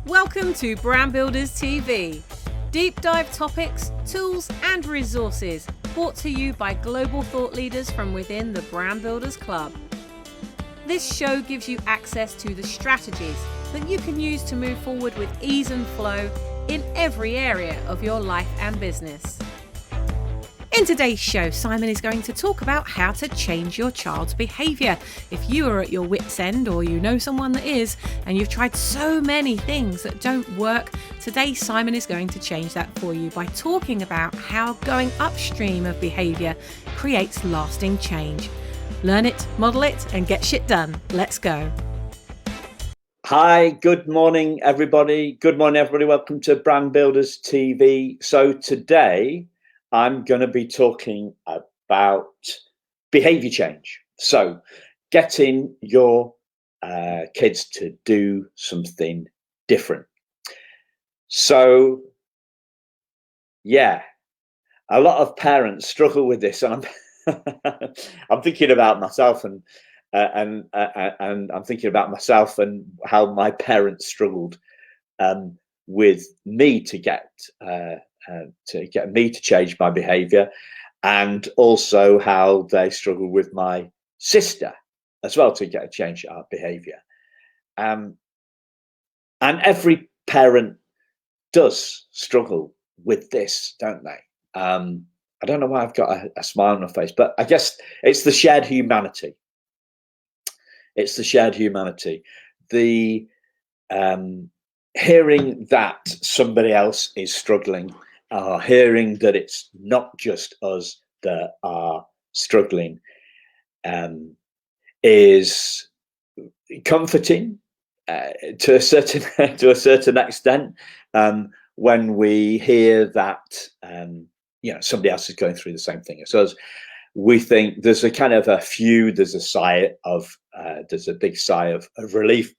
Welcome to Brand Builders TV. Deep dive topics, tools and resources brought to you by global thought leaders from within the Brand Builders Club. This show gives you access to the strategies that you can use to move forward with ease and flow in every area of your life and business. In today's show, Simon is going to talk about how to change your child's behaviour. If you are at your wits' end or you know someone that is, and you've tried so many things that don't work, today Simon is going to change that for you by talking about how going upstream of behaviour creates lasting change. Learn it, model it, and get shit done. Let's go. Hi, good morning, everybody. Good morning, everybody. Welcome to Brand Builders TV. So today, I'm going to be talking about behavior change. So getting your kids to do something different. So, yeah, a lot of parents struggle with this, and I'm thinking about myself and I'm thinking about myself and how my parents struggled with me to get me to change my behavior, and also how they struggle with my sister as well to get a change our behavior. And every parent does struggle with this, don't they? I don't know why I've got a smile on my face, but I guess it's the shared humanity. It's the shared humanity. The hearing that somebody else is struggling, hearing that it's not just us that are struggling, is comforting to a certain extent. When we hear that somebody else is going through the same thing as us, we think there's a kind of there's a sigh of there's a big sigh of relief.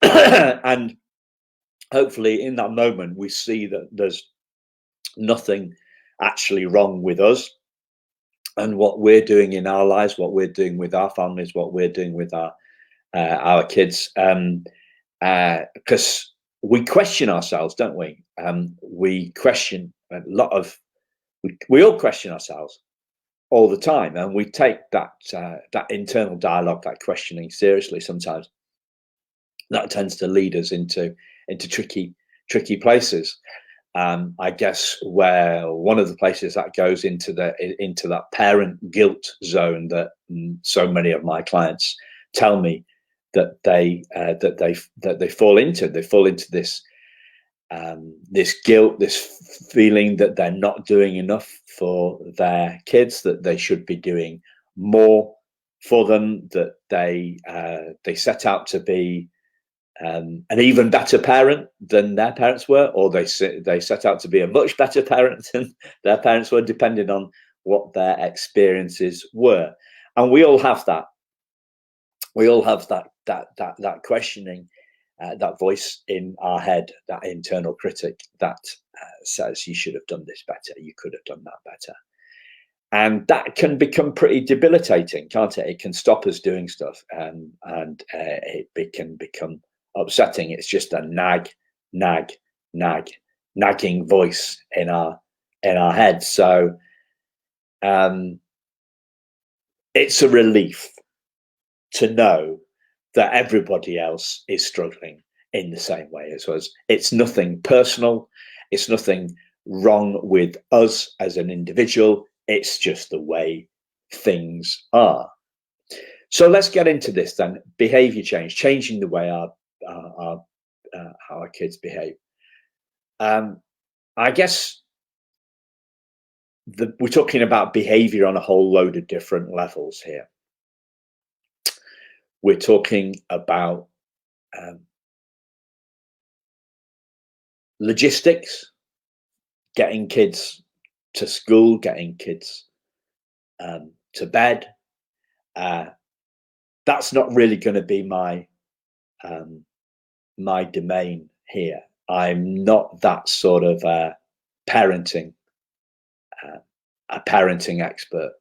And hopefully in that moment we see that there's nothing actually wrong with us and what we're doing in our lives, what we're doing with our families, what we're doing with our kids, because we question ourselves, don't we? We question a lot of we all question ourselves all the time, and we take that internal dialogue, that questioning, seriously sometimes. That tends to lead us into tricky places. I guess where one of the places that goes into that parent guilt zone that so many of my clients tell me that they fall into. They fall into this guilt, this feeling that they're not doing enough for their kids, that they should be doing more for them, that they set out to be an even better parent than their parents were, or they set out to be a much better parent than their parents were, depending on what their experiences were. And we all have that. We all have that questioning, that voice in our head, that internal critic that says you should have done this better, you could have done that better. And that can become pretty debilitating, can't it? It can stop us doing stuff, and it can become upsetting. It's just a nagging voice in our head. So it's a relief to know that everybody else is struggling in the same way as us. It's nothing personal. It's nothing wrong with us as an individual. It's just the way things are. So let's get into this then. Behavior change, changing the way our kids behave. I guess we're talking about behavior on a whole load of different levels here. We're talking about logistics, getting kids to school, getting kids to bed. That's not really going to be my domain here. I'm not that sort of a parenting expert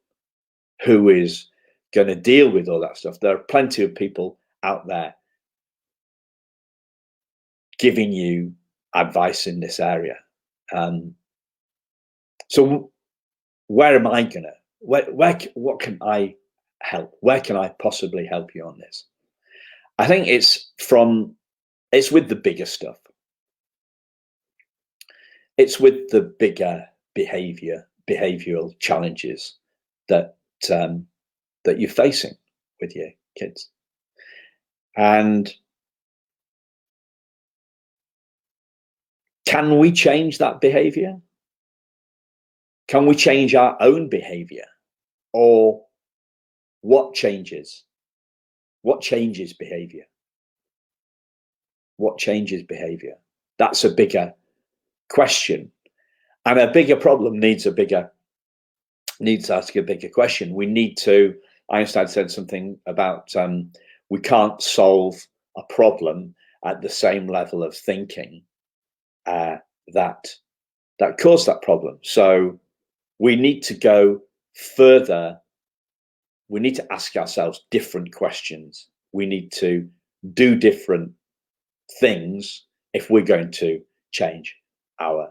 who is going to deal with all that stuff. There are plenty of people out there giving you advice in this area. So where am I gonna, what can I help? Where can I possibly help you on this? I think it's with the bigger stuff. It's with the bigger behavioral challenges that you're facing with your kids. And can we change that behavior? Can we change our own behavior? Or what changes? What changes behavior? What changes behavior? That's a bigger question. And a bigger problem needs to ask a bigger question. We need to, Einstein said something about we can't solve a problem at the same level of thinking that caused that problem. So we need to go further. We need to ask ourselves different questions. We need to do different things if we're going to change our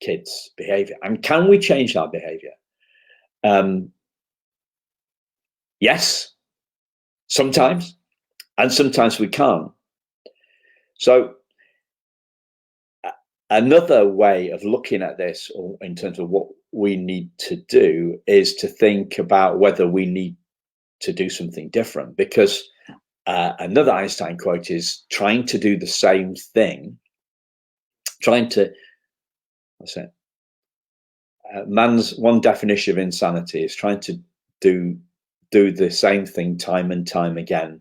kids' behavior. And can we change our behavior? Yes, sometimes, and sometimes we can't. So another way of looking at this, or in terms of what we need to do, is to think about whether we need to do something different. Because another Einstein quote is trying to do the same thing, man's one definition of insanity is trying to do the same thing time and time again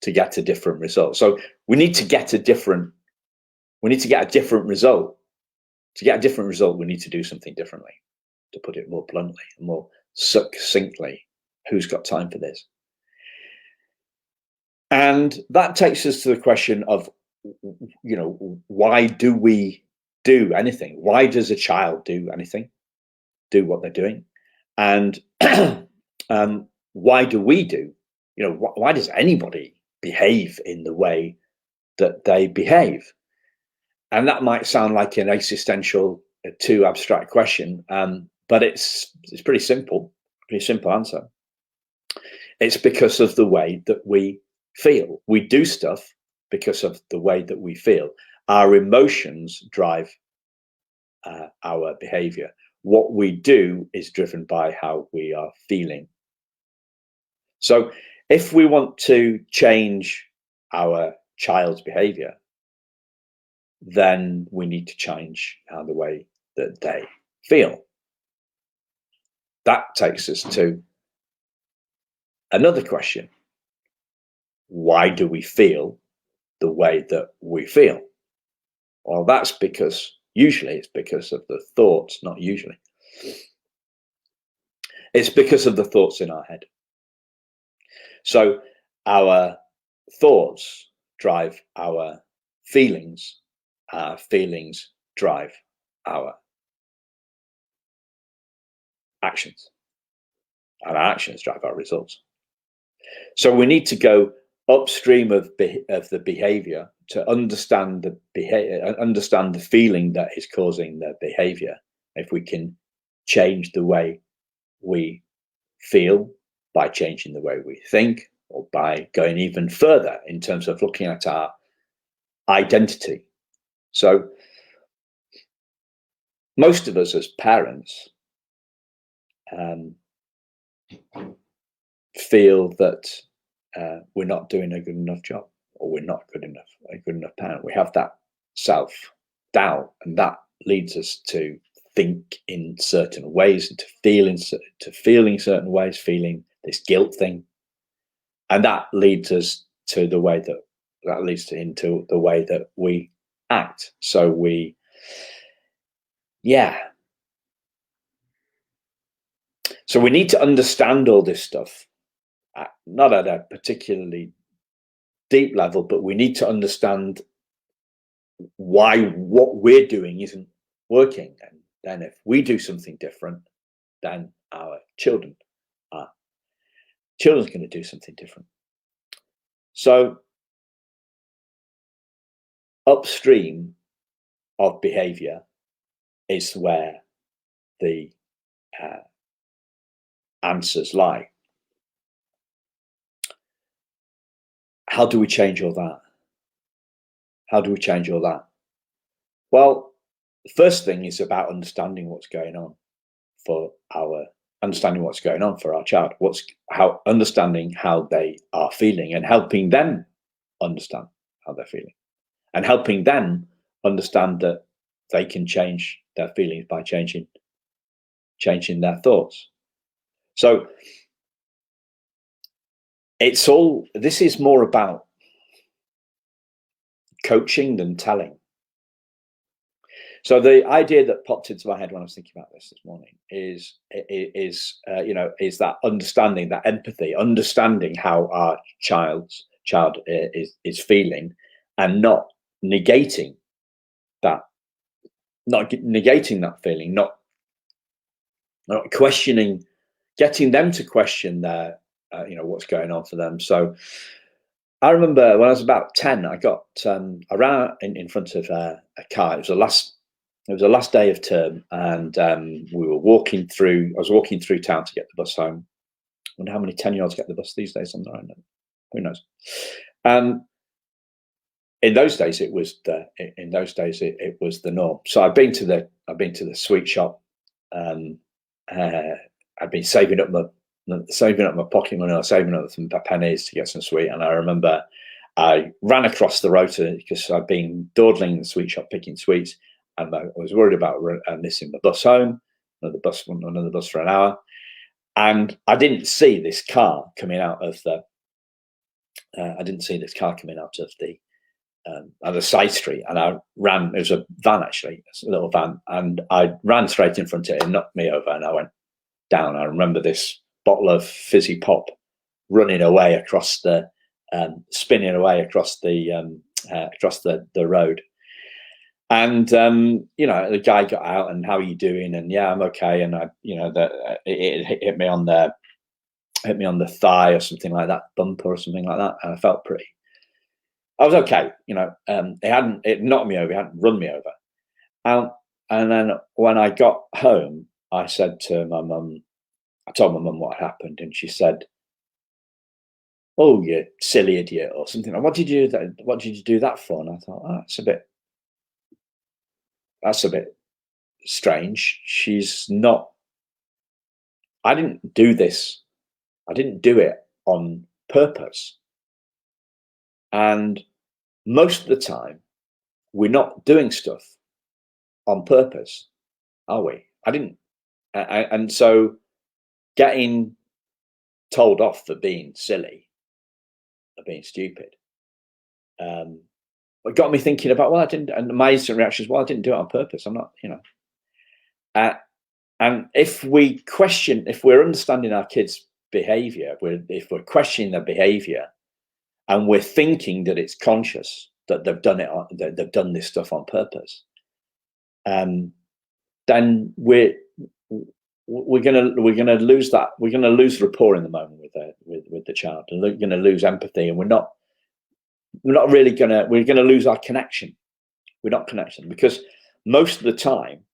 to get a different result. So we need to get a different result. To get a different result, we need to do something differently, to put it more bluntly and more succinctly. Who's got time for this? And that takes us to the question of, why do we do anything? Why does a child do anything? Do what they're doing? And why do we do? Why does anybody behave in the way that they behave? And that might sound like an existential, too abstract question, but it's pretty simple answer. It's because of the way that we feel. We do stuff because of the way that we feel. Our emotions drive our behavior. What we do is driven by how we are feeling. So if we want to change our child's behavior, then we need to change the way that they feel. That takes us to another question. Why do we feel the way that we feel? Well, that's usually it's because of the thoughts, not usually. It's because of the thoughts in our head. So our thoughts drive our feelings. Our feelings drive our actions. And our actions drive our results. So we need to go upstream of the behavior to understand the feeling that is causing the behavior. If we can change the way we feel by changing the way we think, or by going even further in terms of looking at our identity. So most of us as parents feel that we're not doing a good enough job, or we're not a good enough parent. We have that self-doubt, and that leads us to think in certain ways, and to feeling certain ways, feeling this guilt thing, and that leads us to the way into the way that we act. So so we need to understand all this stuff, not at a particularly deep level, but we need to understand why what we're doing isn't working. And then if we do something different, then our children's going to do something different. So upstream of behaviour is where the answers lie. How do we change all that? How do we change all that? Well, the first thing is about understanding what's going on for our child. Understanding how they are feeling and helping them understand how they're feeling, and helping them understand that they can change their feelings by changing their thoughts. So this is more about coaching than telling. So the idea that popped into my head when I was thinking about this morning is that understanding, that empathy, understanding how our child is feeling, and not negating that feeling, not questioning, getting them to question their what's going on for them. So I remember when I was about 10, I got I ran in front of a car. It was the last day of term, and we were walking through. I was walking through town to get the bus home. I wonder how many 10-year-olds get the bus these days. I don't know. Who knows? In those days, it was the norm. So I've been to the sweet shop. I'd been saving up my pocket money, or saving up some pennies to get some sweet. And I remember I ran across the road because I'd been dawdling in the sweet shop picking sweets, and I was worried about missing the bus home. Another bus for an hour, and I didn't see this car coming out of the. The side street, and I ran. It was a van, actually, a little van, and I ran straight in front of it and knocked me over, and I went down. I remember this bottle of fizzy pop running away across the, spinning away across the road. And the guy got out, and how are you doing? And yeah, I'm okay. And it hit me on the thigh or something like that, bumper or something like that, and I felt I was okay. It knocked me over, it hadn't run me over. And then when I got home, I said to my mum, I told my mum what had happened, and she said, "Oh, you silly idiot," or something like, "What did you do that for?" And I thought, oh, that's a bit strange. I didn't do this. I didn't do it on purpose. And most of the time, we're not doing stuff on purpose, are we? I didn't. And so getting told off for being silly or being stupid, it got me thinking about, well, I didn't, and my instant reaction is, well, I didn't do it on purpose. I'm not, and if we're understanding our kids' behavior, if we're questioning their behavior, and we're thinking that it's conscious, that they've done this stuff on purpose, then we're gonna lose that. We're gonna lose rapport in the moment with the child, and we're gonna lose empathy, and we're gonna lose our connection. We're not connecting, because most of the time,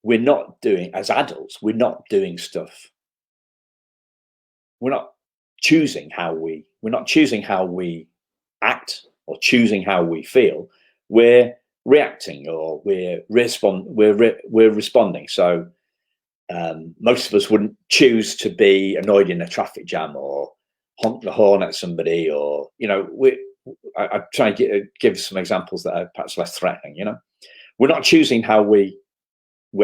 we're not doing, as adults, we're not doing stuff. We're not choosing how we act or choosing how we feel. We're reacting, or we're responding. So most of us wouldn't choose to be annoyed in a traffic jam, or honk the horn at somebody, or I try to give some examples that are perhaps less threatening. We're not choosing how we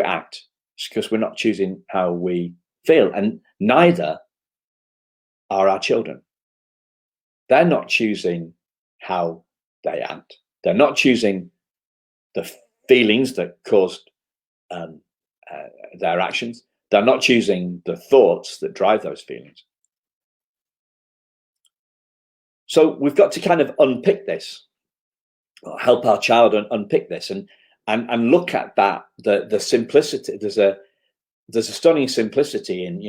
act, because we're not choosing how we feel, and neither are our children. They're not choosing how they act. They're not choosing the feelings that caused their actions. They're not choosing the thoughts that drive those feelings. So we've got to kind of unpick this, or help our child unpick this, and look at that, the simplicity. There's a stunning simplicity in,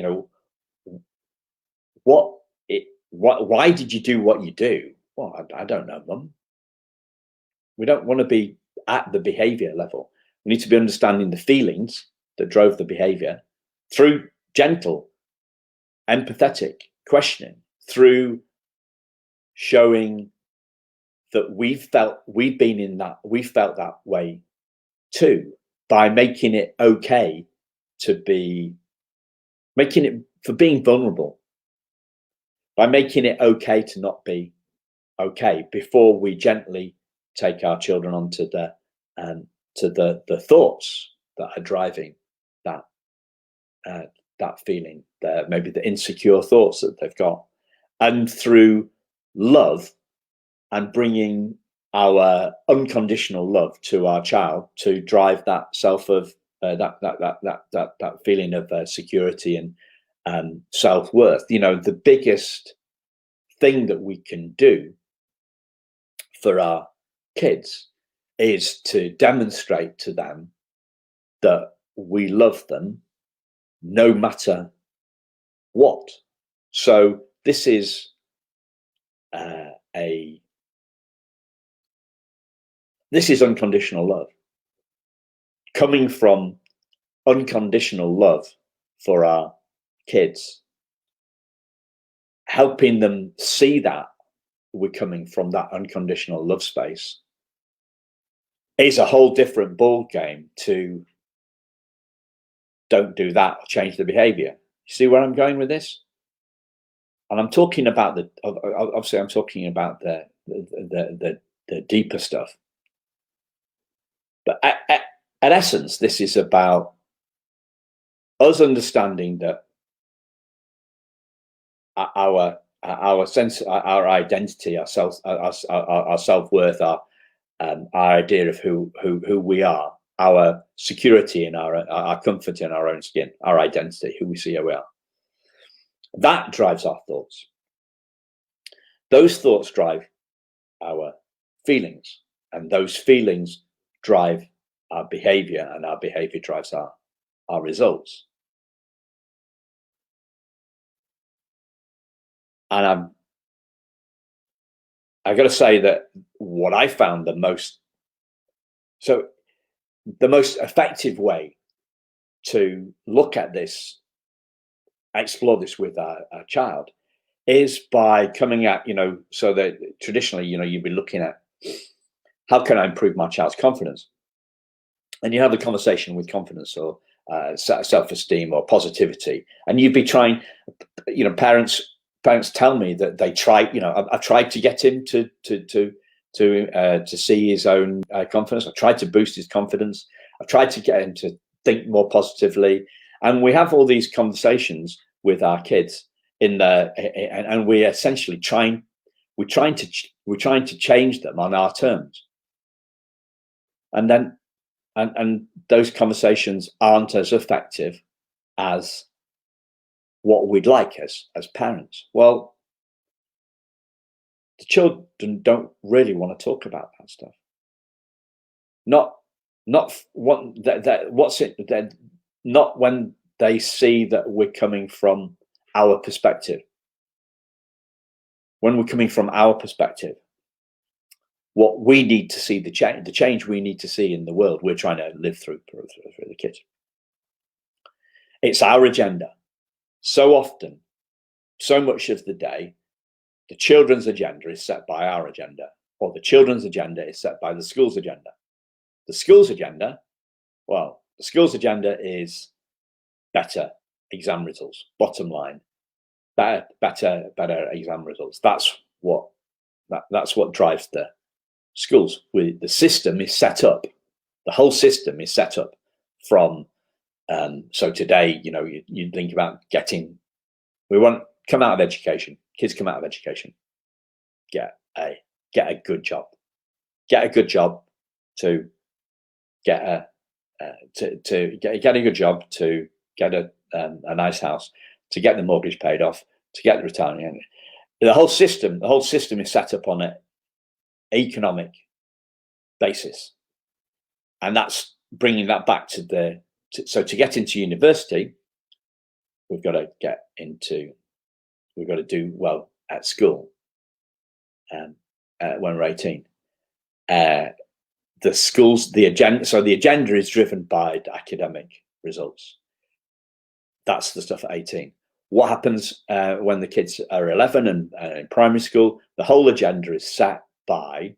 why did you do what you do? Well, I don't know, Mum. We don't want to be at the behavior level. We need to be understanding the feelings that drove the behavior through gentle, empathetic questioning, through showing that we felt that way too, by making it okay to be, making it for being vulnerable, by making it okay to not be okay, before we gently take our children onto the thoughts that are driving that that feeling, maybe the insecure thoughts that they've got, and through love and bringing our unconditional love to our child to drive that self of that feeling of security and self-worth. You know, the biggest thing that we can do for our kids is to demonstrate to them that we love them no matter what. So this is this is unconditional love, coming from unconditional love for our kids, helping them see that we're coming from that unconditional love space is a whole different ball game to don't do that or change the behavior. You see where I'm going with this? And I'm talking about obviously I'm talking about the deeper stuff. But at essence, this is about us understanding that our sense, our identity, our self-worth, our idea of who we are, our security and our comfort in our own skin, our identity, who we see who we are. That drives our thoughts. Those thoughts drive our feelings, and those feelings drive our behavior, and our behavior drives our results. And I got to say that what I found the most effective way to look at this, explore this with our child, is by coming at, so that traditionally, you'd be looking at, how can I improve my child's confidence? And you have a conversation with confidence or self-esteem or positivity, and you'd be trying, parents tell me that they try, I've tried to get him to see his own confidence. I've tried to boost his confidence. I've tried to get him to think more positively. And we have all these conversations with our kids and we're essentially trying to change them on our terms. And then, and those conversations aren't as effective as what we'd like as parents. Well, the children don't really want to talk about that stuff. Not when they see that we're coming from our perspective. When we're coming from our perspective, what we need to see, the change we need to see in the world, we're trying to live through the kids. It's our agenda. So often, so much of the day, the children's agenda is set by our agenda, or the children's agenda is set by the school's agenda. The school's agenda, well, the school's agenda is better exam results, bottom line, better exam results. That's what drives the schools. The system is set up. The whole system is set up from. So today, you think about come out of education. Kids come out of education, get a good job, to get a good job, to get a nice house, to get the mortgage paid off, to get the retirement. The whole system is set up on an economic basis, and that's bringing that back to so to get into university, we've got to do well at school when we're 18. the schools, the agenda. So the agenda is driven by academic results. That's the stuff at 18. What happens when the kids are 11 and in primary school? The whole agenda is set by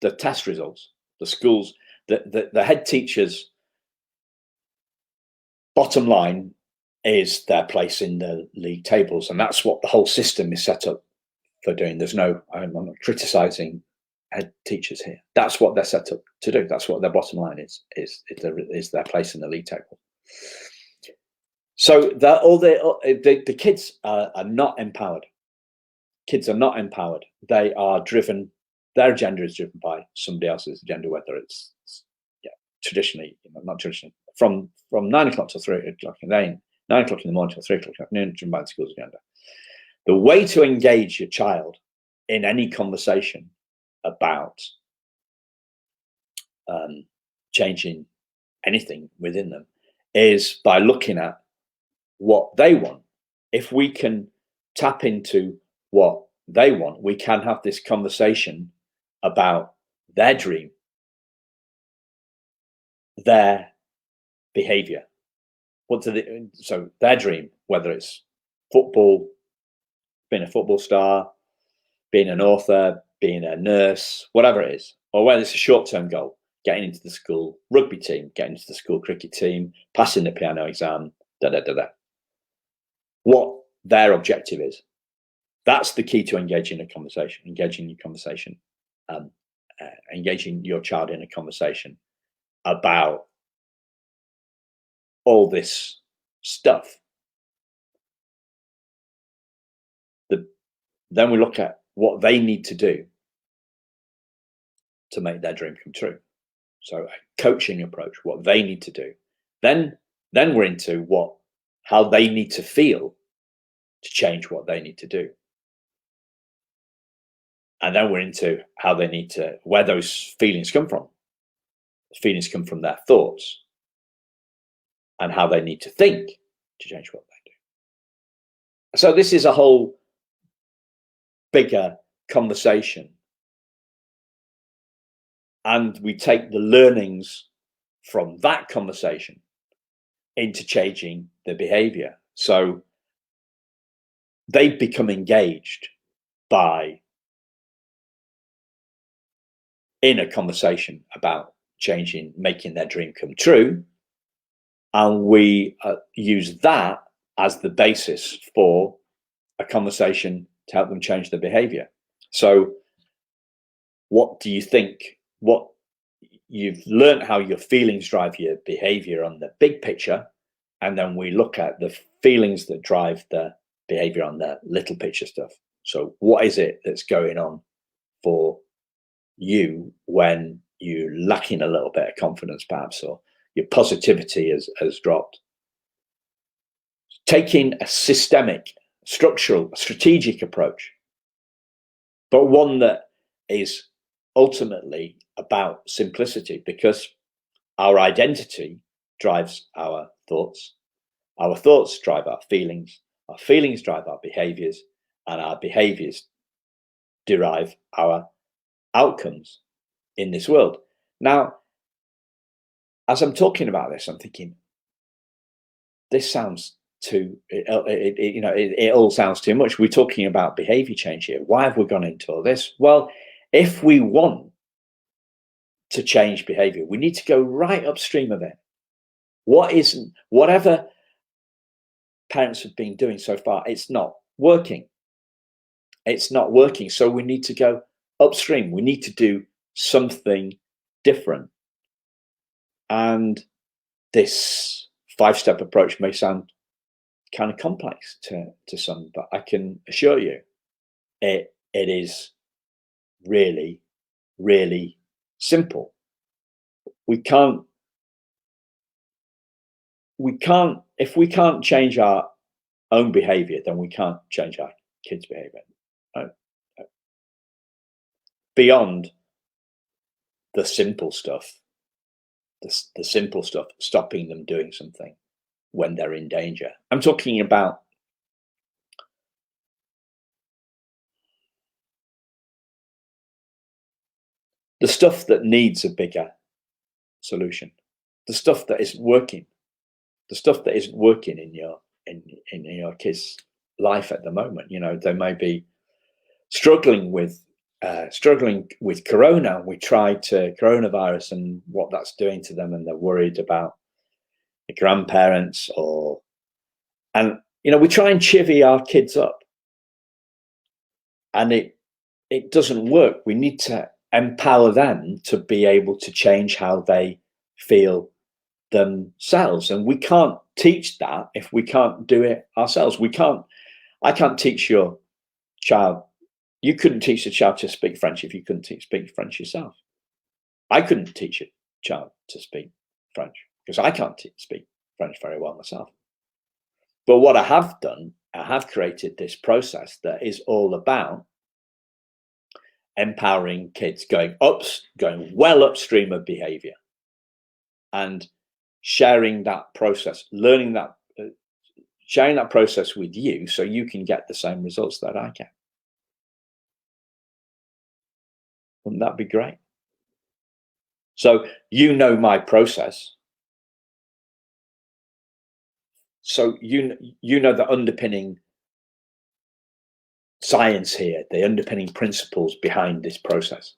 the test results. The schools, the head teachers' bottom line is their place in the league tables, and that's what the whole system is set up for doing. I'm not criticizing head teachers here. That's what they're set up to do. That's what their bottom line is their place in the league table. So the kids are not empowered. Kids are not empowered. They are driven. Their agenda is driven by somebody else's agenda, whether it's traditionally, not traditionally, from 9 o'clock to 3 o'clock in the day, 9 o'clock in the morning till 3 o'clock in the afternoon, driven by the school's agenda. The way to engage your child in any conversation about changing anything within them is by looking at what they want. If we can tap into what they want, we can have this conversation about their dream, their behavior. So their dream, whether it's football, being a football star, being an author, being a nurse, whatever it is, or whether it's a short-term goal, getting into the school rugby team, getting into the school cricket team, passing the piano exam, what their objective is. That's the key to engaging your conversation, engaging your child in a conversation about all this stuff. Then we look at what they need to do to make their dream come true. So a coaching approach, what they need to do. Then we're into how they need to feel to change what they need to do. And then we're into how they need to, where those feelings come from. Feelings come from their thoughts, and how they need to think to change what they do. So this is a whole bigger conversation. And we take the learnings from that conversation into changing the behavior. So they become engaged in a conversation about changing, making their dream come true. And we use that as the basis for a conversation to help them change their behavior. So what do you think? What you've learned, how your feelings drive your behavior on the big picture, and then we look at the feelings that drive the behavior on the little picture stuff. So what is it that's going on for you when you're lacking a little bit of confidence, perhaps, or your positivity has dropped? Taking a systemic, structural, strategic approach, but one that is ultimately about simplicity, because our identity drives our thoughts drive our feelings drive our behaviors, and our behaviors derive our outcomes in this world. Now, as I'm talking about this, I'm thinking, this sounds it all sounds too much. We're talking about behavior change here. Why have we gone into all this? Well, if we want to change behavior, we need to go right upstream of it. Whatever parents have been doing so far, it's not working. It's not working. So we need to go upstream. We need to do something different. And this 5-step approach may sound kind of complex to some, but I can assure you it is really, really simple. If we can't change our own behavior, then we can't change our kids' behavior. Right? Beyond the simple stuff, the simple stuff, stopping them doing something when they're in danger. I'm talking about the stuff that needs a bigger solution, the stuff that isn't working, the stuff that isn't working in your kids' life at the moment. You know, they may be struggling with corona. We tried to coronavirus and what that's doing to them, and they're worried about the grandparents, and you know, we try and chivvy our kids up, and it doesn't work. We need to empower them to be able to change how they feel themselves, and we can't teach that if we can't do it ourselves. I can't teach your child. You couldn't teach a child to speak French if you couldn't speak French yourself. I couldn't teach a child to speak French because I can't speak French very well myself. But what I have done, I have created this process that is all about empowering kids, going well upstream of behavior, and sharing that process, sharing that process with you so you can get the same results that I get. Wouldn't that be great? So you know my process. So you know the underpinning science here, the underpinning principles behind this process.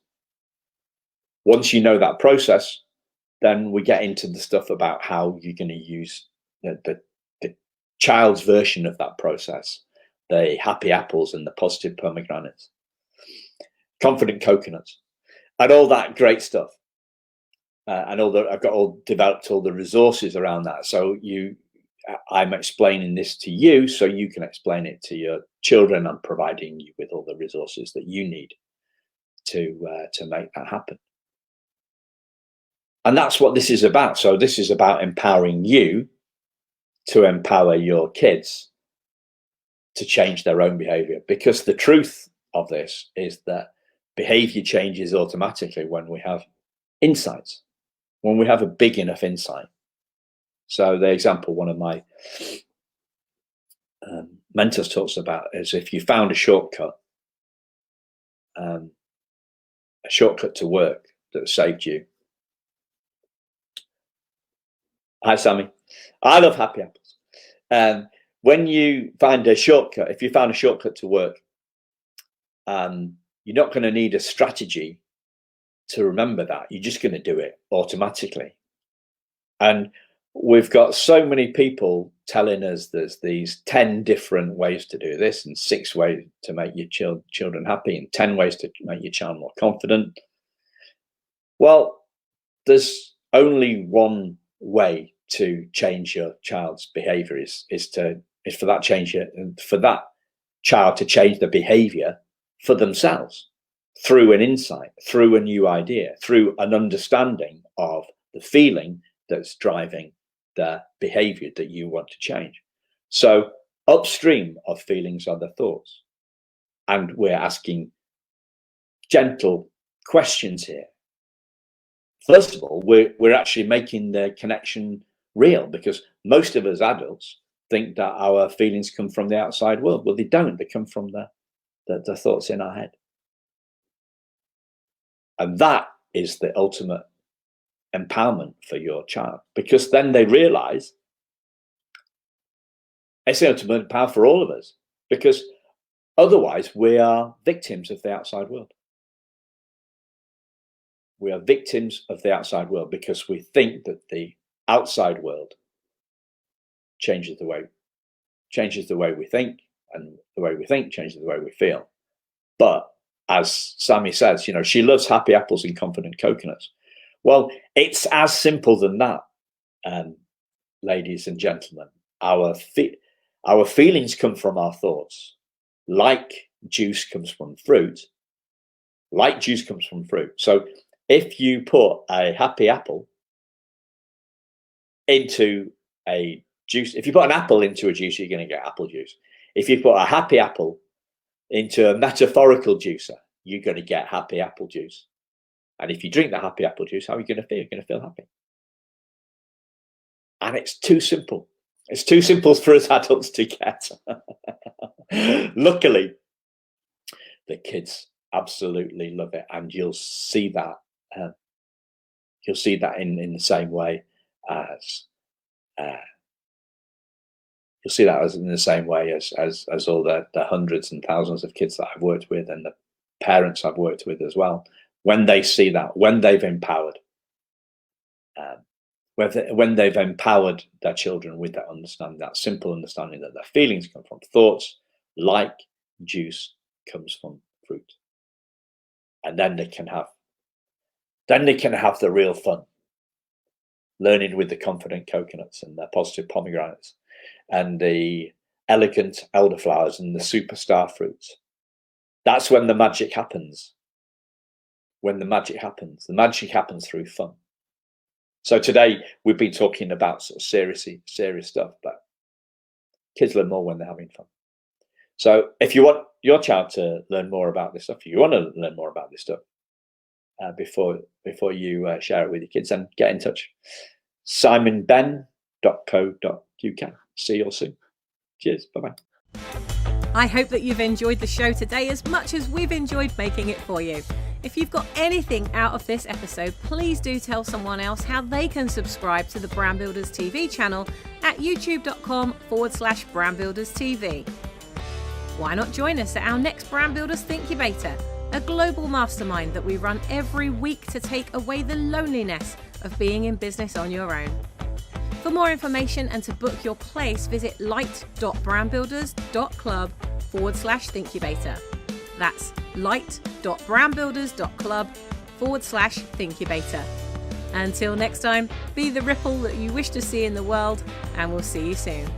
Once you know that process, then we get into the stuff about how you're going to use the child's version of that process, the happy apples and the positive pomegranates, confident coconuts, and all that great stuff. And I've got developed all the resources around that. So I'm explaining this to you so you can explain it to your children. I'm providing you with all the resources that you need to make that happen. And that's what this is about. So this is about empowering you to empower your kids to change their own behavior, because the truth of this is that behavior changes automatically when we have insights, when we have a big enough insight. So the example one of my mentors talks about is if you found a shortcut to work that saved you. Hi, Sammy. I love happy apples. When you find a shortcut, if you found a shortcut to work, you're not going to need a strategy to remember that. You're just going to do it automatically. And we've got so many people telling us there's these 10 different ways to do this, and 6 ways to make your children happy, and 10 ways to make your child more confident. Well, there's only one way to change your child's behavior is for that child to change the behavior for themselves through an insight, through a new idea, through an understanding of the feeling that's driving the behavior that you want to change. So upstream of feelings are the thoughts, and we're asking gentle questions here. First of all, we're actually making the connection real, because most of us adults think that our feelings come from the outside world. Well, they don't. They come from the thoughts in our head. And that is the ultimate empowerment for your child, because then they realize it's the ultimate power for all of us, because otherwise we are victims of the outside world. We are victims of the outside world because we think that the outside world changes the way we think, and the way we think changes the way we feel. But as Sammy says, you know, she loves happy apples and confident coconuts. Well, it's as simple than that, ladies and gentlemen. Our feelings come from our thoughts. Like juice comes from fruit. Like juice comes from fruit. So if you put a happy apple into a juice, if you put an apple into a juice, you're going to get apple juice. If you put a happy apple into a metaphorical juicer, you're going to get happy apple juice. And if you drink the happy apple juice, how are you going to feel? You're going to feel happy. And it's too simple. It's too simple for us adults to get. Luckily, the kids absolutely love it. And you'll see that You'll see that in the same way as you'll see that as in the same way as all the hundreds and thousands of kids that I've worked with and the parents I've worked with as well. When they see that, when they've empowered, when they've empowered their children with that understanding, that simple understanding that their feelings come from thoughts, like juice comes from fruit, and then they can have the real fun, learning with the confident coconuts and the positive pomegranates and the elegant elderflowers and the superstar fruits. That's when the magic happens. When the magic happens through fun. So today we've been talking about sort of serious stuff, but kids learn more when they're having fun. So if you want your child to learn more about this stuff, you want to learn more about this stuff before you share it with your kids, then get in touch. simonbenn.co.uk. See you all soon. Cheers. Bye-bye. I hope that you've enjoyed the show today as much as we've enjoyed making it for you. If you've got anything out of this episode, please do tell someone else how they can subscribe to the Brand Builders TV channel at youtube.com/brandbuilderstv. Why not join us at our next Brand Builders Thinkubator, a global mastermind that we run every week to take away the loneliness of being in business on your own. For more information and to book your place, visit light.brandbuilders.club/Thinkubator. That's light.brandbuilders.club/Thinkubator. Until next time, be the ripple that you wish to see in the world, and we'll see you soon.